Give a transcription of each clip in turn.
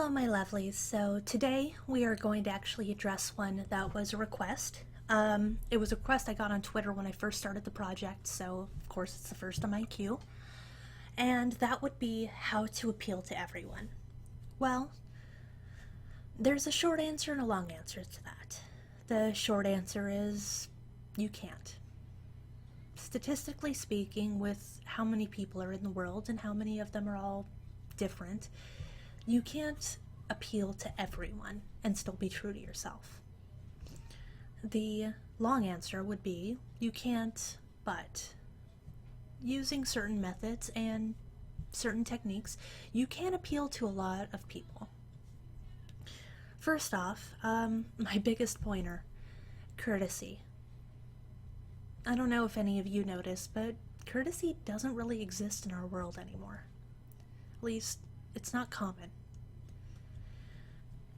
Hello, my lovelies. So today we are going to actually address one that was a request. It was a request I got on Twitter when I first started the project, so of course it's the first on my queue. And that would be how to appeal to everyone. Well, there's a short answer and a long answer to that. The short answer is you can't. Statistically speaking, with how many people are in the world and how many of them are all different, you can't appeal to everyone and still be true to yourself. The long answer would be you can't, but using certain methods and certain techniques, you can appeal to a lot of people. First off, my biggest pointer, courtesy. I don't know if any of you noticed, but courtesy doesn't really exist in our world anymore. At least, it's not common.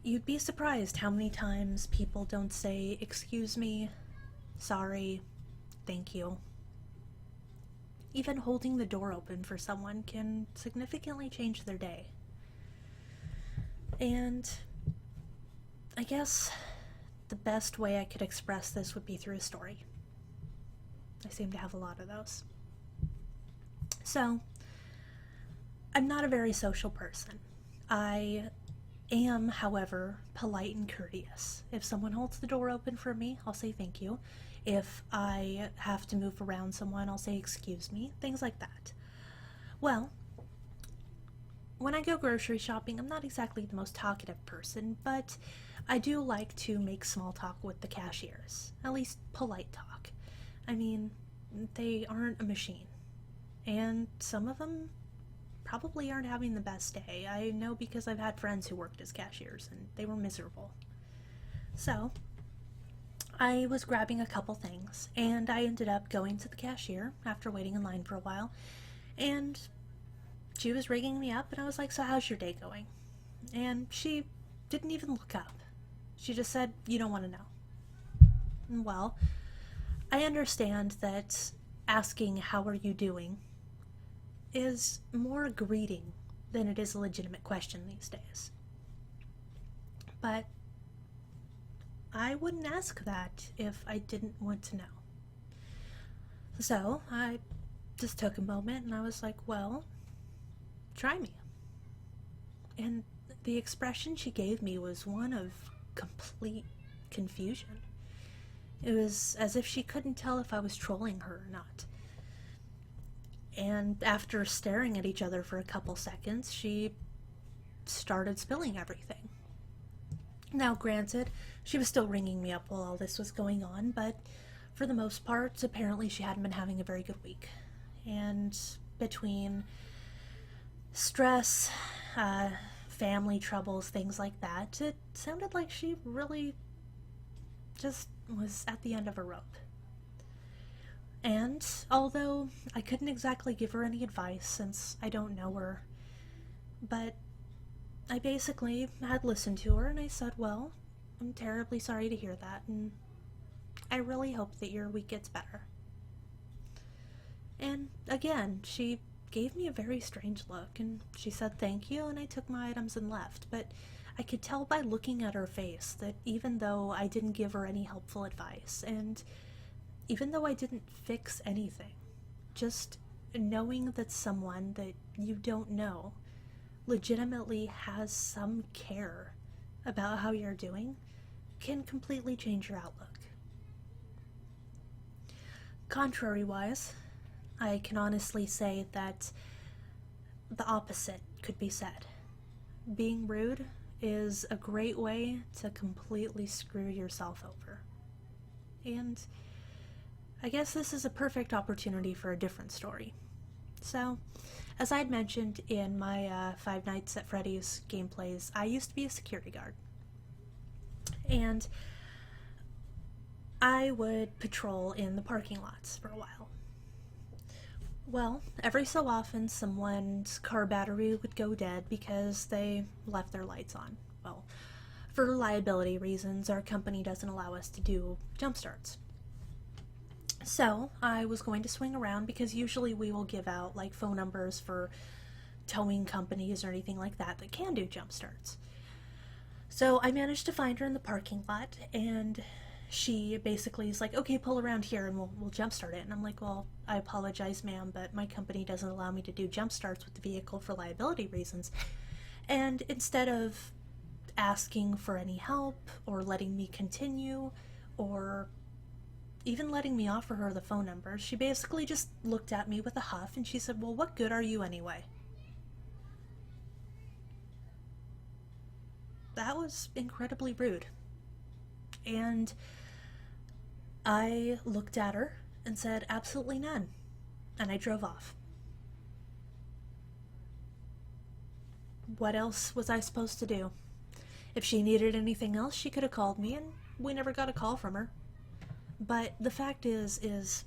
You'd be surprised how many times people don't say, "Excuse me," "Sorry," "Thank you." Even holding the door open for someone can significantly change their day. And I guess the best way I could express this would be through a story. I seem to have a lot of those. So, I'm not a very social person. I am, however, polite and courteous. If someone holds the door open for me, I'll say thank you. If I have to move around someone, I'll say excuse me, things like that. Well, when I go grocery shopping, I'm not exactly the most talkative person, but I do like to make small talk with the cashiers. At least polite talk. I mean, they aren't a machine. And some of them probably aren't having the best day. I know because I've had friends who worked as cashiers and they were miserable. So, I was grabbing a couple things and I ended up going to the cashier after waiting in line for a while, and she was ringing me up and I was like, "So how's your day going?" And she didn't even look up. She just said, "You don't want to know." Well, I understand that asking "how are you doing" is more a greeting than it is a legitimate question these days. But I wouldn't ask that if I didn't want to know. So I just took a moment and I was like, "Well, try me." And the expression she gave me was one of complete confusion. It was as if she couldn't tell if I was trolling her or not. And after staring at each other for a couple seconds, she started spilling everything. Now, granted, she was still ringing me up while all this was going on, but for the most part, apparently she hadn't been having a very good week. And between stress, family troubles, things like that, it sounded like she really just was at the end of her rope. And although I couldn't exactly give her any advice since I don't know her, but I basically had listened to her and I said, "Well, I'm terribly sorry to hear that, and I really hope that your week gets better." And again, she gave me a very strange look and she said thank you, and I took my items and left. But I could tell by looking at her face that even though I didn't give her any helpful advice, and even though I didn't fix anything, just knowing that someone that you don't know legitimately has some care about how you're doing can completely change your outlook. Contrary-wise, I can honestly say that the opposite could be said. Being rude is a great way to completely screw yourself over. And I guess this is a perfect opportunity for a different story. So, as I had mentioned in my Five Nights at Freddy's gameplays, I used to be a security guard. And I would patrol in the parking lots for a while. Well, every so often someone's car battery would go dead because they left their lights on. Well, for liability reasons, our company doesn't allow us to do jump starts. So I was going to swing around because usually we will give out like phone numbers for towing companies or anything like that that can do jump starts. So I managed to find her in the parking lot, and she basically is like, okay, pull around here and we'll jumpstart it. And I'm like, well, I apologize, ma'am, but my company doesn't allow me to do jump starts with the vehicle for liability reasons. And instead of asking for any help or letting me continue or even letting me offer her the phone number, she basically just looked at me with a huff and she said, well, what good are you anyway? That was incredibly rude. And I looked at her and said, absolutely none. And I drove off. What else was I supposed to do? If she needed anything else, she could have called me, and we never got a call from her. But the fact is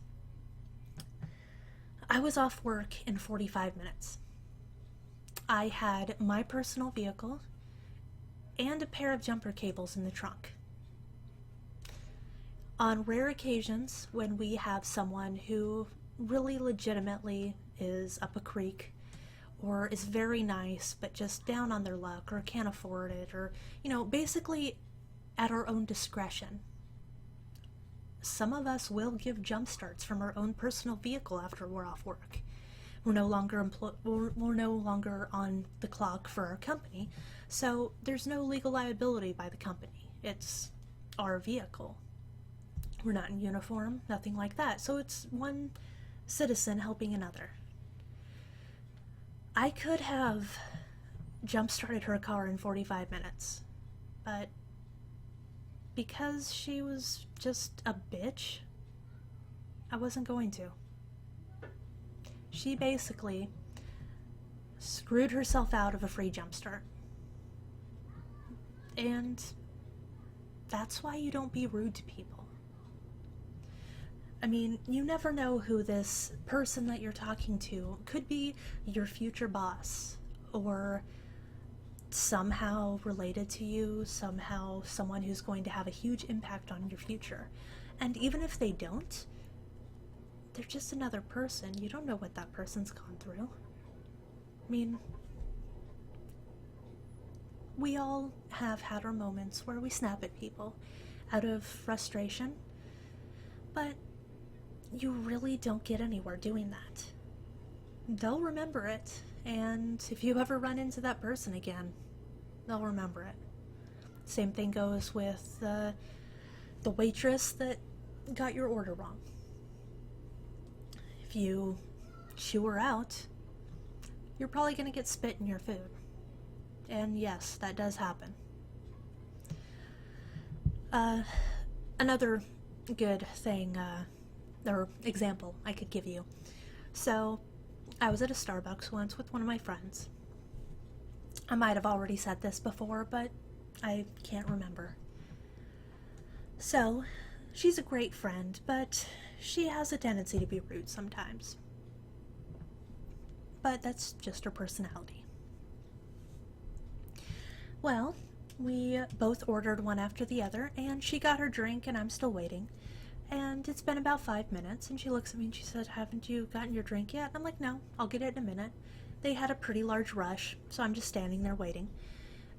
I was off work in 45 minutes. I had my personal vehicle and a pair of jumper cables in the trunk. On rare occasions, when we have someone who really legitimately is up a creek or is very nice but just down on their luck or can't afford it, or, basically at our own discretion, some of us will give jump starts from our own personal vehicle after we're off work. We're no longer on the clock for our company, so there's no legal liability by the company. It's our vehicle. We're not in uniform, nothing like that. So it's one citizen helping another. I could have jump started her car in 45 minutes, but because she was just a bitch, I wasn't going to. She basically screwed herself out of a free jump start. And that's why you don't be rude to people. I mean, you never know who this person that you're talking to could be, your future boss, or somehow related to you, somehow someone who's going to have a huge impact on your future. And even if they don't, they're just another person. You don't know what that person's gone through. I mean, we all have had our moments where we snap at people out of frustration, but you really don't get anywhere doing that. They'll remember it, and if you ever run into that person again, they'll remember it. Same thing goes with the waitress that got your order wrong. If you chew her out, you're probably going to get spit in your food. And yes, that does happen. Another good thing, or example I could give you. So, I was at a Starbucks once with one of my friends. I might have already said this before, but I can't remember. So, she's a great friend, but she has a tendency to be rude sometimes. But that's just her personality. Well, we both ordered one after the other, and she got her drink, and I'm still waiting. And it's been about 5 minutes, and she looks at me and she said, haven't you gotten your drink yet? And I'm like, no, I'll get it in a minute. They had a pretty large rush, so I'm just standing there waiting.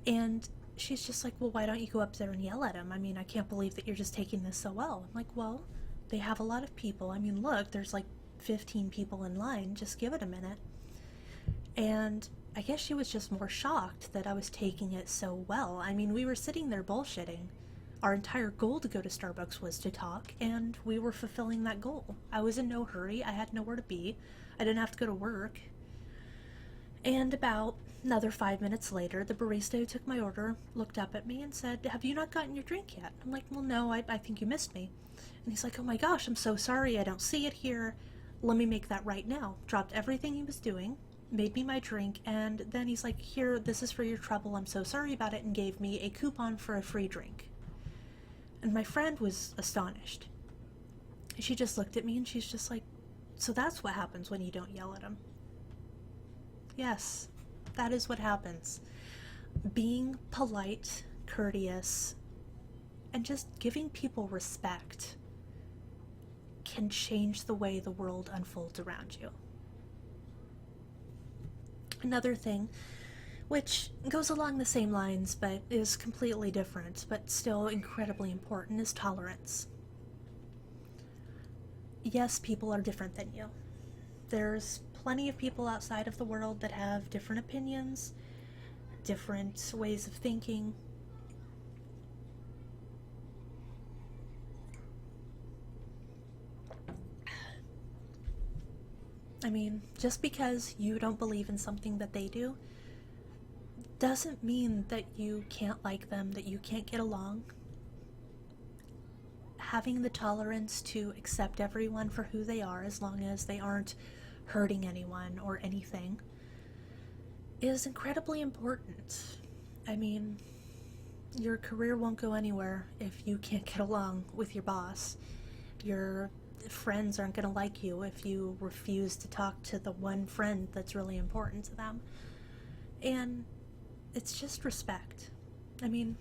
And she's just like, well, why don't you go up there and yell at him? I mean, I can't believe that you're just taking this so well. I'm like, well, they have a lot of people. I mean, look, there's like 15 people in line. Just give it a minute. And I guess she was just more shocked that I was taking it so well. I mean, we were sitting there bullshitting. Our entire goal to go to Starbucks was to talk, and we were fulfilling that goal. I was in no hurry. I had nowhere to be. I didn't have to go to work. And about another 5 minutes later, the barista who took my order looked up at me and said, have you not gotten your drink yet? I'm like, well, no, I think you missed me. And he's like, oh my gosh, I'm so sorry. I don't see it here. Let me make that right now. Dropped everything he was doing, made me my drink, and then he's like, here, this is for your trouble. I'm so sorry about it, and gave me a coupon for a free drink. And my friend was astonished. She just looked at me and she's just like, so that's what happens when you don't yell at him. Yes, that is what happens. Being polite, courteous, and just giving people respect can change the way the world unfolds around you. Another thing which goes along the same lines but is completely different, but still incredibly important, is tolerance. Yes, people are different than you. There's plenty of people outside of the world that have different opinions, different ways of thinking. I mean, just because you don't believe in something that they do doesn't mean that you can't like them, that you can't get along. Having the tolerance to accept everyone for who they are, as long as they aren't hurting anyone or anything, is incredibly important. I mean, your career won't go anywhere if you can't get along with your boss. Your friends aren't going to like you if you refuse to talk to the one friend that's really important to them. And it's just respect. I mean,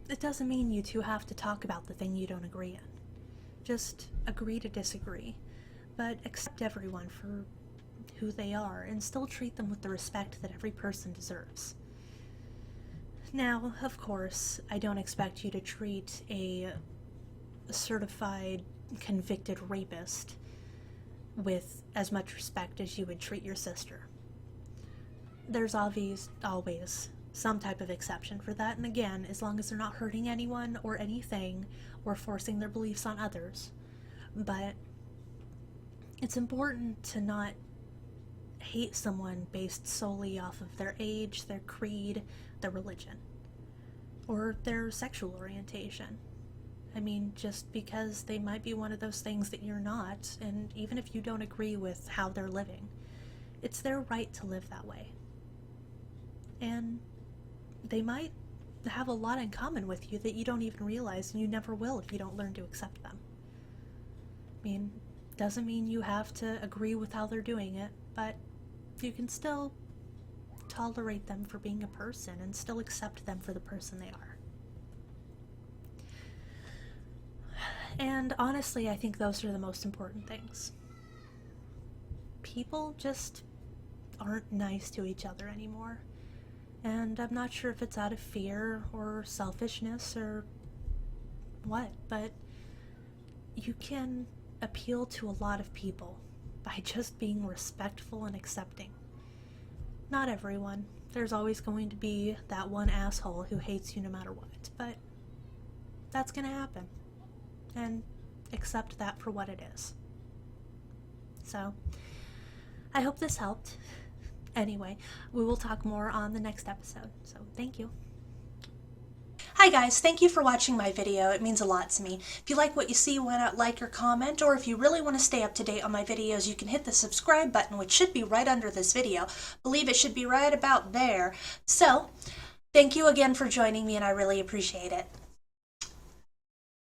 it doesn't mean you two have to talk about the thing you don't agree in. Just agree to disagree, but accept everyone for who they are and still treat them with the respect that every person deserves. Now, of course, I don't expect you to treat a certified convicted rapist with as much respect as you would treat your sister. There's always some type of exception for that, and again, as long as they're not hurting anyone or anything or forcing their beliefs on others. But it's important to not hate someone based solely off of their age, their creed, their religion, or their sexual orientation. I mean, just because they might be one of those things that you're not, and even if you don't agree with how they're living, it's their right to live that way. And they might have a lot in common with you that you don't even realize, and you never will if you don't learn to accept them. I mean, doesn't mean you have to agree with how they're doing it, but you can still tolerate them for being a person and still accept them for the person they are. And honestly, I think those are the most important things. People just aren't nice to each other anymore. And I'm not sure if it's out of fear or selfishness or what, but you can appeal to a lot of people by just being respectful and accepting. Not everyone. There's always going to be that one asshole who hates you no matter what, but that's gonna happen. And accept that for what it is. So, I hope this helped. Anyway, we will talk more on the next episode, so thank you. Hi guys, thank you for watching my video. It means a lot to me. If you like what you see, why not like or comment, or if you really want to stay up to date on my videos, you can hit the subscribe button, which should be right under this video. I believe it should be right about there. So, thank you again for joining me, and I really appreciate it.